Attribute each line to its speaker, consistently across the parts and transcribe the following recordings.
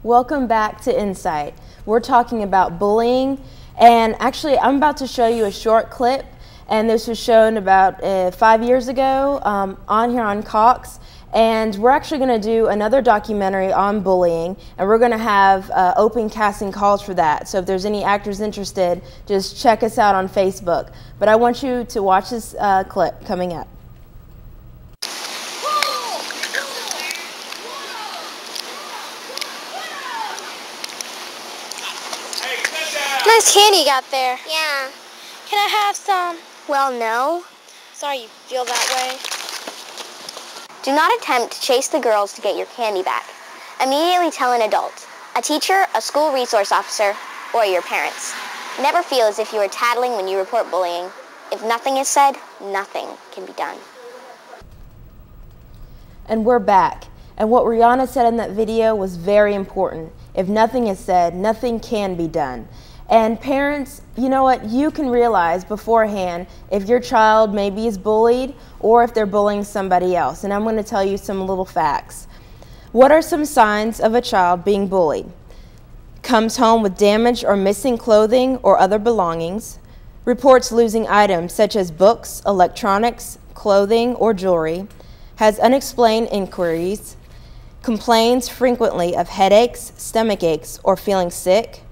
Speaker 1: Welcome back to Insight. We're talking about bullying, and actually I'm about to show you a short clip, and this was shown about 5 years ago on here on Cox, and we're actually going to do another documentary on bullying, and we're going to have open casting calls for that. So if there's any actors interested, just check us out on Facebook. But I want you to watch this clip coming up.
Speaker 2: Nice candy you got there.
Speaker 3: Yeah.
Speaker 2: Can I have some? Well, no. Sorry you feel that way.
Speaker 3: Do not attempt to chase the girls to get your candy back. Immediately tell an adult, a teacher, a school resource officer, or your parents. Never feel as if you are tattling when you report bullying. If nothing is said, nothing can be done.
Speaker 1: And we're back. And what Rihanna said in that video was very important. If nothing is said, nothing can be done. And parents, you know what, you can realize beforehand if your child maybe is bullied or if they're bullying somebody else. And I'm going to tell you some little facts. What are some signs of a child being bullied? Comes home with damaged or missing clothing or other belongings. Reports losing items such as books, electronics, clothing, or jewelry. Has unexplained inquiries. Complains frequently of headaches, stomach aches, or feeling sick.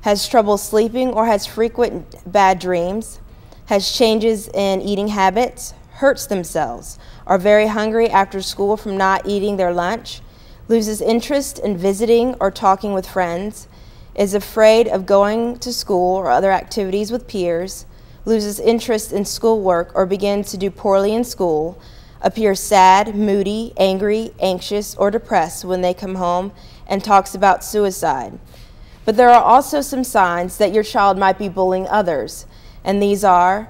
Speaker 1: Has trouble sleeping or has frequent bad dreams, has changes in eating habits, hurts themselves, are very hungry after school from not eating their lunch, loses interest in visiting or talking with friends, is afraid of going to school or other activities with peers, loses interest in schoolwork or begins to do poorly in school, appears sad, moody, angry, anxious, or depressed when they come home, and talks about suicide. But there are also some signs that your child might be bullying others, and these are: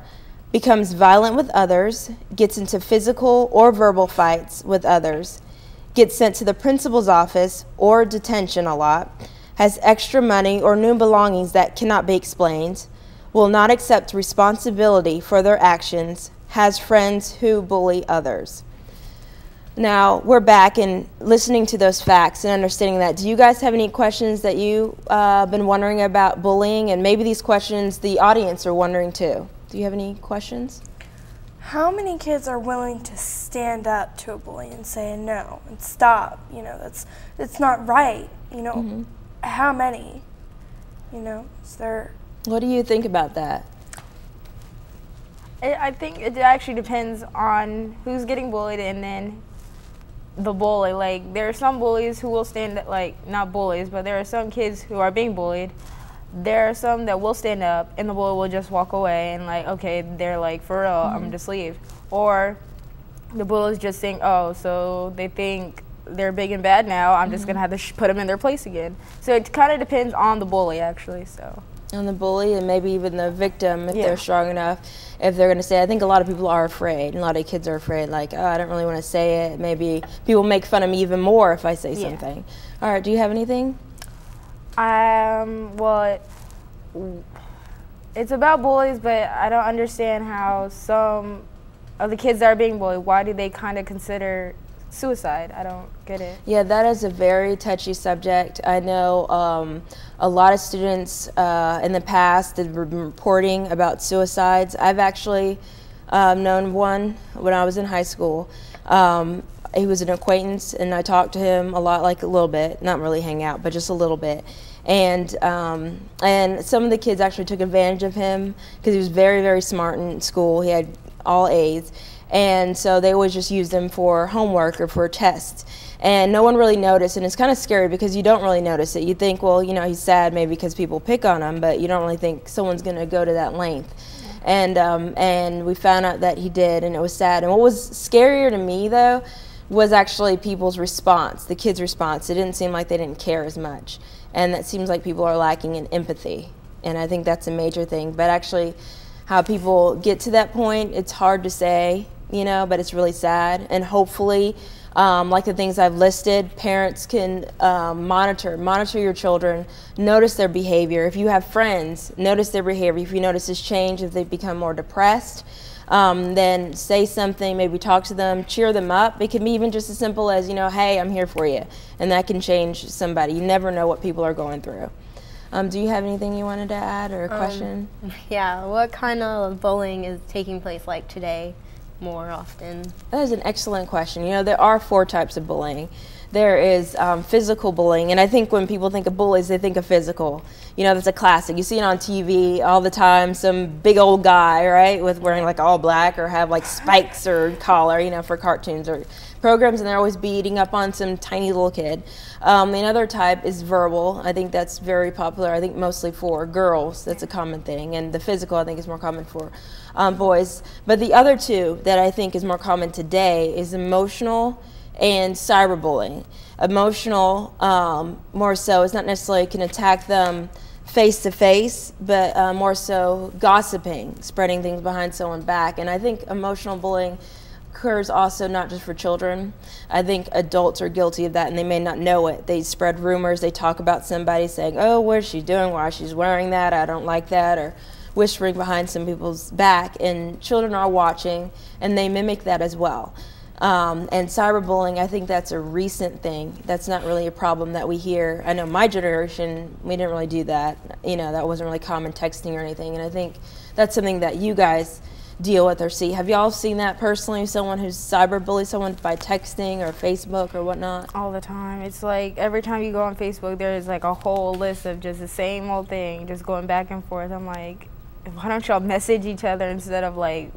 Speaker 1: becomes violent with others, gets into physical or verbal fights with others, gets sent to the principal's office or detention a lot, has extra money or new belongings that cannot be explained, will not accept responsibility for their actions, has friends who bully others. Now, we're back and listening to those facts and understanding that. Do you guys have any questions that you've been wondering about bullying? And maybe these questions the audience are wondering too. Do you have any questions?
Speaker 4: How many kids are willing to stand up to a bully and say no and stop? You know, that's not right. You know, How many? You know, is there?
Speaker 1: What do you think about that?
Speaker 5: I think it actually depends on who's getting bullied and then the bully. Like, there are some bullies who will stand up, like, not bullies, but there are some kids who are being bullied. There are some that will stand up and the bully will just walk away and, like, okay, they're like, for real, I'm gonna just leave. Or the bully's just saying, oh, so they think they're big and bad now, I'm just gonna have to put them in their place again. So it kind of depends on the bully, actually. So
Speaker 1: on the bully and maybe even the victim, if they're strong enough, if they're going to say. I think a lot of people are afraid, and a lot of kids are afraid, like, oh, I don't really want to say it. Maybe people make fun of me even more if I say something. All right, do you have anything?
Speaker 5: Well, it's about bullies, but I don't understand how some of the kids that are being bullied, why do they kind of consider suicide? I don't get it.
Speaker 1: Yeah, that is a very touchy subject. I know a lot of students in the past that were reporting about suicides. I've actually known one when I was in high school. He was an acquaintance, and I talked to him a lot, like a little bit, not really hang out, but just a little bit. And some of the kids actually took advantage of him because he was very, very smart in school. He had all A's. And so they always just used him for homework or for tests. And no one really noticed, and it's kind of scary because you don't really notice it. You think, well, you know, he's sad maybe because people pick on him, but you don't really think someone's going to go to that length. And we found out that he did, and it was sad. And what was scarier to me, though, was actually people's response, the kids' response. It didn't seem like they didn't care as much. And that seems like people are lacking in empathy. And I think that's a major thing. But actually, how people get to that point, it's hard to say, you know, but it's really sad. And hopefully, like the things I've listed, parents can monitor your children, notice their behavior. If you have friends, notice their behavior. If you notice this change, if they become more depressed, then say something, maybe talk to them, cheer them up. It can be even just as simple as, you know, hey, I'm here for you. And that can change somebody. You never know what people are going through. Do you have anything you wanted to add or a question?
Speaker 6: Yeah, what kind of bullying is taking place like today more often?
Speaker 1: That is an excellent question. You know, there are 4 types of bullying. There is physical bullying, and I think when people think of bullies, they think of physical. You know, that's a classic. You see it on TV all the time, some big old guy, right, with wearing like all black or have like spikes or collar, you know, for cartoons or programs, and they're always beating up on some tiny little kid. Another type is verbal. I think that's very popular. I think mostly for girls, that's a common thing, and the physical I think is more common for boys. But the other 2 that I think is more common today is emotional and cyberbullying. Emotional, more so, is not necessarily can attack them face to face, but more so gossiping, spreading things behind someone's back. And I think emotional bullying occurs also not just for children. I think adults are guilty of that, and they may not know it. They spread rumors, they talk about somebody saying, oh, what's she doing, why she's wearing that, I don't like that, or whispering behind some people's back. And children are watching, and they mimic that as well. And cyberbullying, I think that's a recent thing. That's not really a problem that we hear. I know my generation, we didn't really do that. You know, that wasn't really common, texting or anything. And I think that's something that you guys deal with or see. Have y'all seen that personally? Someone who's cyberbullied someone by texting or Facebook or whatnot?
Speaker 5: All the time. It's like every time you go on Facebook, there's like a whole list of just the same old thing, just going back and forth. I'm like, why don't y'all message each other instead of like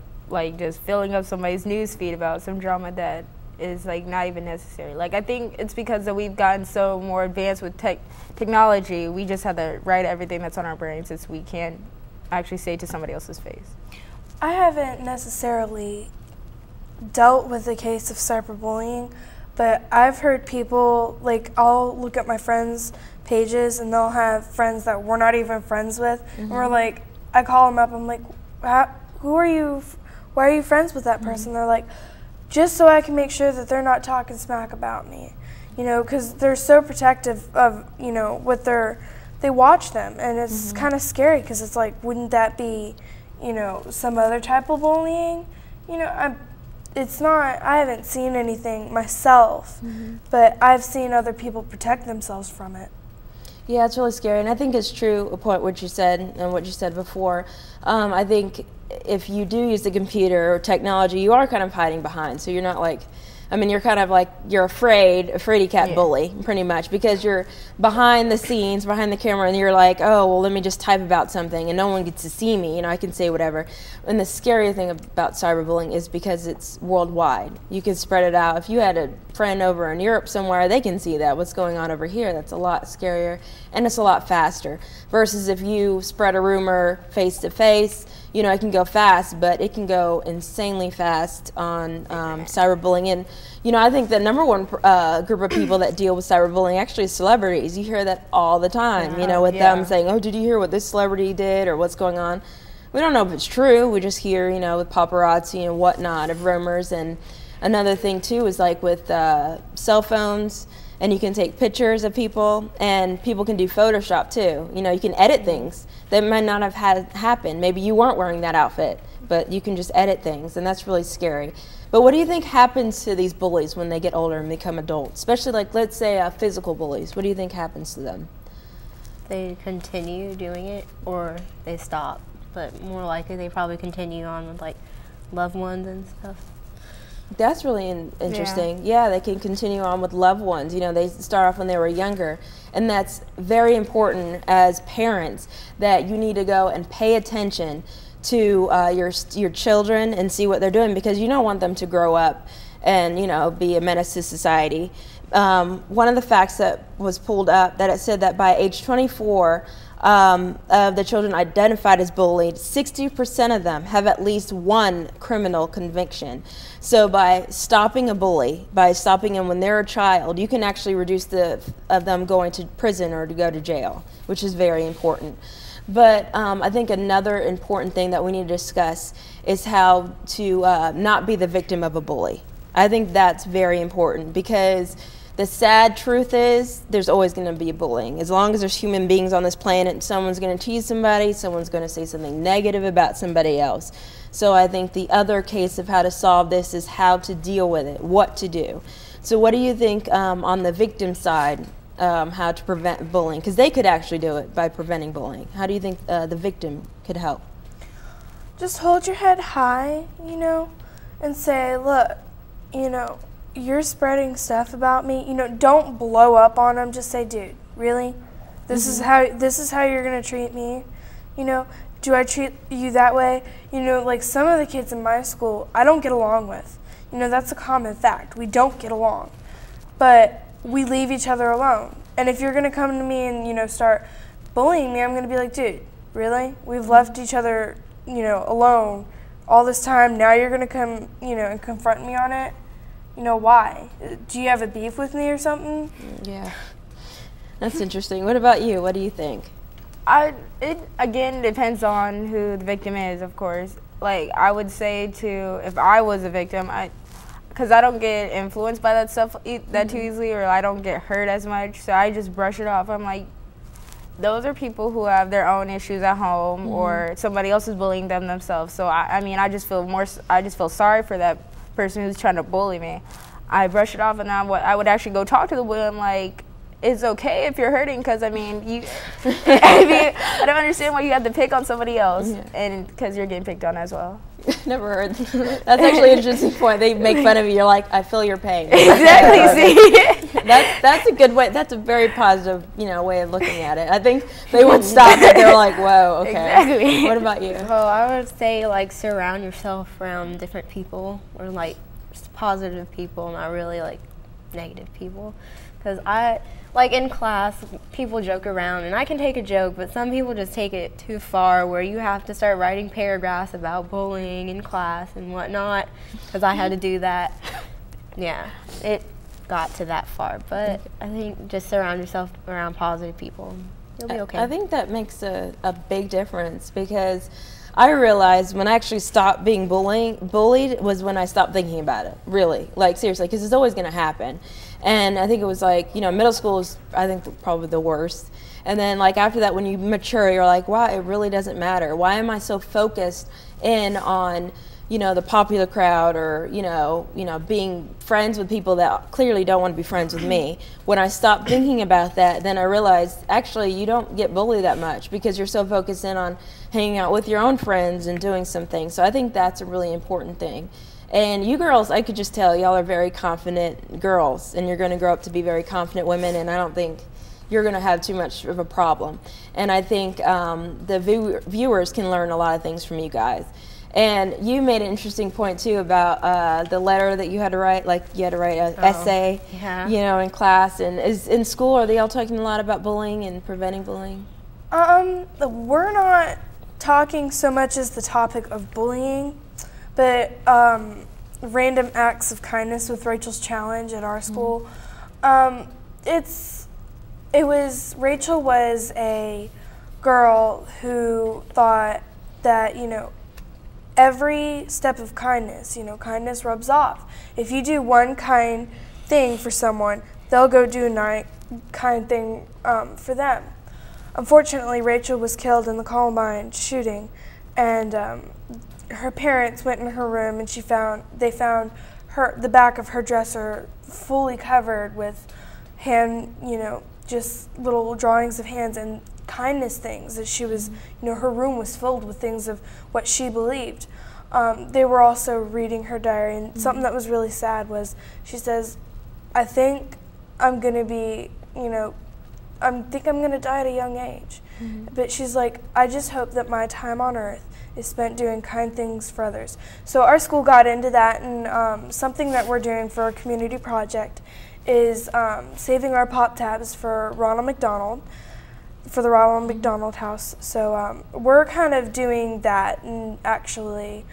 Speaker 5: just filling up somebody's news feed about some drama that is like not even necessary. Like, I think it's because that we've gotten so more advanced with technology, we just have to write everything that's on our brain since we can't actually say it to somebody else's face.
Speaker 4: I haven't necessarily dealt with a case of cyberbullying, but I've heard people, like, I'll look at my friends' pages and they'll have friends that we're not even friends with, and we're like, I call them up, I'm like, who are you? Why are you friends with that person? They're like, just so I can make sure that they're not talking smack about me, you know, because they're so protective of, you know, what they watch them, and it's kind of scary because it's like, wouldn't that be, you know, some other type of bullying? You know, I haven't seen anything myself, but I've seen other people protect themselves from it.
Speaker 1: Yeah, it's really scary, and I think it's true, a point what you said and what you said before. I think if you do use the computer or technology, you are kind of hiding behind, so you're not like, I mean, you're kind of like, you're a fraidy cat bully, pretty much, because you're behind the scenes, behind the camera, and you're like, oh, well, let me just type about something, and no one gets to see me, you know, I can say whatever. And the scary thing about cyberbullying is because it's worldwide. You can spread it out. If you had a friend over in Europe somewhere, they can see that, what's going on over here. That's a lot scarier, and it's a lot faster, versus if you spread a rumor face-to-face, you know, it can go fast, but it can go insanely fast on cyberbullying. And, you know, I think the number one group of people that deal with cyberbullying actually is celebrities. You hear that all the time, you know, with them saying, oh, did you hear what this celebrity did or what's going on? We don't know if it's true. We just hear, you know, with paparazzi and whatnot of rumors. And another thing, too, is like with cell phones, and you can take pictures of people, and people can do Photoshop too. You know, you can edit things that might not have had happen. Maybe you weren't wearing that outfit, but you can just edit things, and that's really scary. But what do you think happens to these bullies when they get older and become adults? Especially, like, let's say physical bullies. What do you think happens to them?
Speaker 6: They continue doing it, or they stop. But more likely, they probably continue on with, like, loved ones and stuff.
Speaker 1: That's really interesting. Yeah, they can continue on with loved ones. You know, they start off when they were younger. And that's very important as parents, that you need to go and pay attention to your children and see what they're doing, because you don't want them to grow up and, you know, be a menace to society. One of the facts that was pulled up, that it said that by age 24, of the children identified as bullied, 60% of them have at least one criminal conviction. So by stopping a bully, by stopping them when they're a child, you can actually reduce of them going to prison or to go to jail, which is very important. But I think another important thing that we need to discuss is how to not be the victim of a bully. I think that's very important, because the sad truth is there's always going to be bullying. As long as there's human beings on this planet, someone's going to tease somebody, someone's going to say something negative about somebody else. So I think the other case of how to solve this is how to deal with it, what to do. So what do you think on the victim side, how to prevent bullying? Because they could actually do it by preventing bullying. How do you think the victim could help?
Speaker 4: Just hold your head high, you know, and say, look, you know, you're spreading stuff about me. You know, don't blow up on them. Just say, dude, really? This is how you're gonna treat me? You know, do I treat you that way? You know, like some of the kids in my school, I don't get along with. You know, that's a common fact. We don't get along, but we leave each other alone. And if you're gonna come to me and, you know, start bullying me, I'm gonna be like, dude, really? We've left each other, you know, alone all this time. Now you're gonna come, you know, and confront me on it? You know, why? Do you have a beef with me or something?
Speaker 1: Yeah, that's interesting. What about you? What do you think?
Speaker 5: It again depends on who the victim is, of course. Like I would say if I was a victim, because I don't get influenced by that stuff that too easily, or I don't get hurt as much, so I just brush it off. I'm like, those are people who have their own issues at home, or somebody else is bullying them themselves. So I mean, I just feel sorry for that person who's trying to bully me. I brush it off, and I would actually go talk to the bully. I'm like, it's okay if you're hurting, because I mean, I don't understand why you have to pick on somebody else, and because you're getting picked on as well.
Speaker 1: Never heard. That's actually an interesting point. They make fun of you. You're like, I feel your pain.
Speaker 5: Exactly. See,
Speaker 1: that's a good way. That's a very positive, you know, way of looking at it. I think they would stop and they're like, whoa, okay.
Speaker 5: Exactly.
Speaker 1: What about you?
Speaker 6: Well, I would say like surround yourself around different people, or like positive people, not really like negative people. Because like in class, people joke around, and I can take a joke, but some people just take it too far, where you have to start writing paragraphs about bullying in class and whatnot, because I had to do that. Yeah, it got to that far, but I think just surround yourself around positive people. You'll be okay.
Speaker 1: I think that makes a big difference, because I realized when I actually stopped being bullied was when I stopped thinking about it, really. Like, seriously, because it's always going to happen. And I think it was like, you know, middle school is, I think, probably the worst. And then, like, after that, when you mature, you're like, wow, it really doesn't matter. Why am I so focused in on, you know, the popular crowd, or, you know, being friends with people that clearly don't want to be friends with me? When I stopped thinking about that, then I realized, actually, you don't get bullied that much, because you're so focused in on hanging out with your own friends and doing some things. So I think that's a really important thing. And you girls, I could just tell, y'all are very confident girls, and you're going to grow up to be very confident women, and I don't think you're going to have too much of a problem. And I think the viewers can learn a lot of things from you guys. And you made an interesting point, too, about the letter that you had to write, like you had to write an essay, you know, in class. And in school, are they all talking a lot about bullying and preventing bullying?
Speaker 4: We're not talking so much as the topic of bullying, but random acts of kindness with Rachel's Challenge at our school. Rachel was a girl who thought that, you know, every step of kindness, you know, kindness rubs off. If you do one kind thing for someone, they'll go do a kind thing for them. Unfortunately, Rachel was killed in the Columbine shooting, and her parents went in her room, and they found the back of her dresser fully covered with just little drawings of hands and kindness things that she was, you know, her room was filled with things of what she believed. They were also reading her diary, and something that was really sad was, she says, I think I'm gonna be, you know, I'm gonna die at a young age. But she's like, I just hope that my time on earth is spent doing kind things for others. So our school got into that, and something that we're doing for a community project is saving our pop tabs for Ronald McDonald, for the Ronald McDonald House. So we're kind of doing that, and actually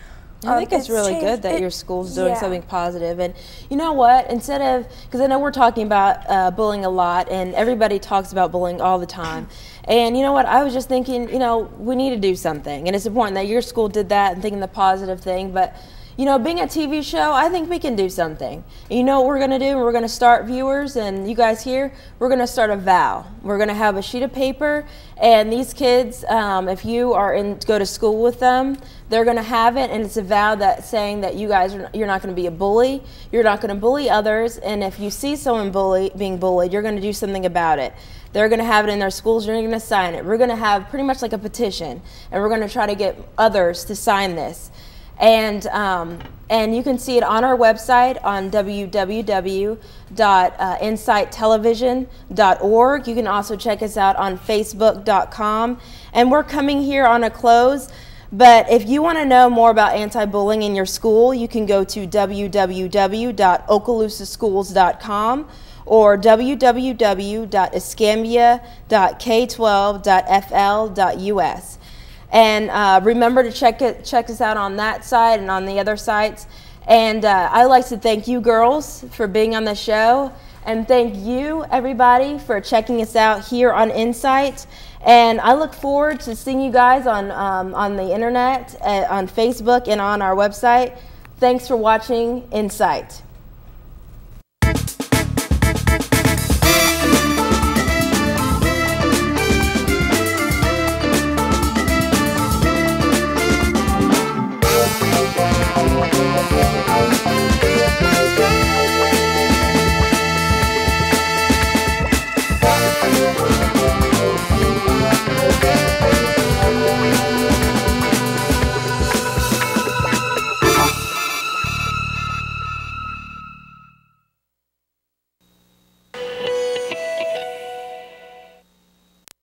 Speaker 1: I think it's really good that your school's doing something positive. And you know what, instead of, because I know we're talking about bullying a lot, and everybody talks about bullying all the time. And you know what, I was just thinking, you know, we need to do something. And it's important that your school did that and thinking the positive thing. But you know, being a TV show, I think we can do something. And you know what we're going to do? We're going to start, viewers and you guys here, we're going to start a vow. We're going to have a sheet of paper, and these kids, if you are go to school with them, they're going to have it, and it's a vow that's saying that you guys you're not going to be a bully, you're not going to bully others, and if you see someone being bullied, you're going to do something about it. They're going to have it in their schools. You're going to sign it. We're going to have pretty much like a petition, and we're going to try to get others to sign this. And you can see it on our website on www.insighttelevision.org. You can also check us out on facebook.com. And we're coming here on a close. But if you want to know more about anti-bullying in your school, you can go to www.okaloosaschools.com or www.escambia.k12.fl.us. And remember to check us out on that site and on the other sites. And I'd like to thank you girls for being on the show. And thank you, everybody, for checking us out here on Insight. And I look forward to seeing you guys on the internet, on Facebook, and on our website. Thanks for watching Insight.